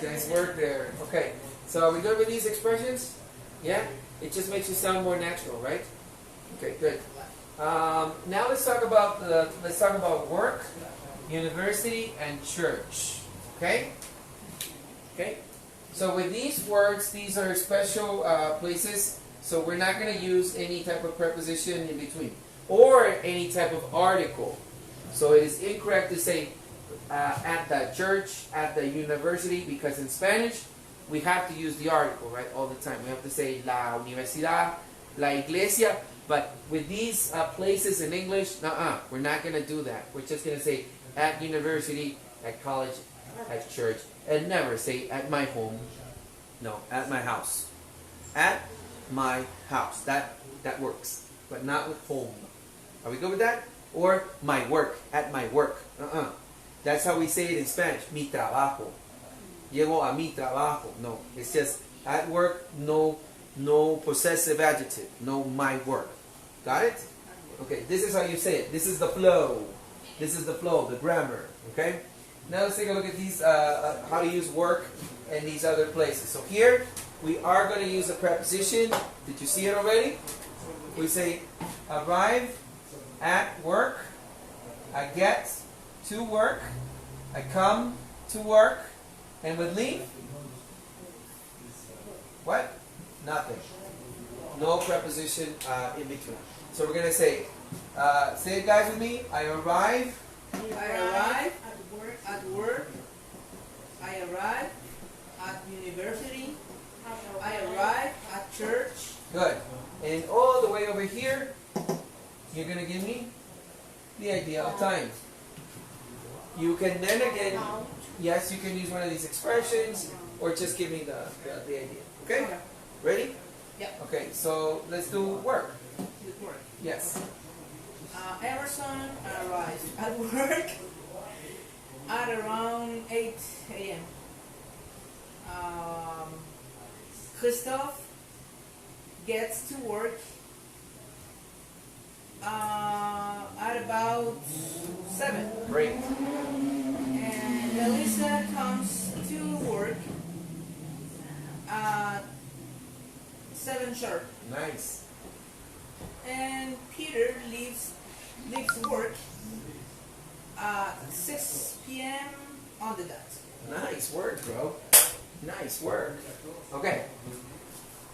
Nice work there. Okay, so are we good with these expressions? Yeah? It just makes you sound more natural, right? Okay, good. Now let's talk about work, university, and church. Okay? Okay? So with these words, these are special places, so we're not going to use any type of preposition in between or any type of article. So it is incorrect to say at the church, at the university, because in Spanish we have to use the article, right, all the time. We have to say la universidad, la iglesia, but with these places in English, we're not going to do that. We're just going to say at university, at college, at church, and never say at my home. No, at my house. At my house. That works, but not with home. Are we good with that? Or my work, at my work. That's how we say it in Spanish. Mi trabajo. Llego a mi trabajo. No, it's just at work, no possessive adjective. No, my work. Got it? Okay, this is how you say it. This is the flow. This is the flow, the grammar. Okay? Now let's take a look at these, how to use work in these other places. So here, we are going to use a preposition. Did you see it already? We say arrive at work. I get to work. I come to work. And with leave? What? Nothing. No preposition in between. So we're going to say it guys with me. I arrive. At work. I arrive at university. I arrive at church. Good. And all the way over here, you're going to give me the idea of time. You can then again, yes, you can use one of these expressions or just give me the idea. Okay? Ready? Yep. Okay, so let's do work. Work. Yes. Emerson arrives at work at around 8 a.m. Christoph gets to work at about 7. Great. And Melissa comes to work at 7 sharp. Nice. And Peter leaves work at 6 p.m. on the dot. Nice work, bro. Nice work. Okay.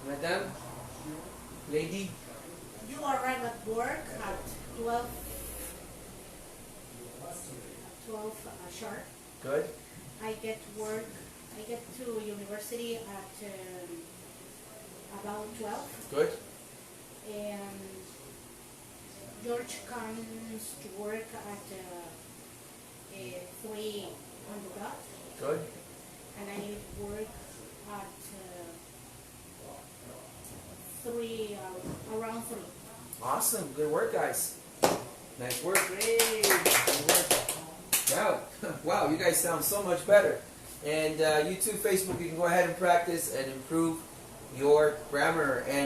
Madam, lady. You arrive at work at 12 sharp. Good. I get to university at about 12. Good. And George comes to work at 3 on the dot. Good. And I leave work at 3, around 3. Awesome. Good work, guys. Nice work. Great. Good work. Wow. Wow, you guys sound so much better. And you too, Facebook, you can go ahead and practice and improve your grammar. And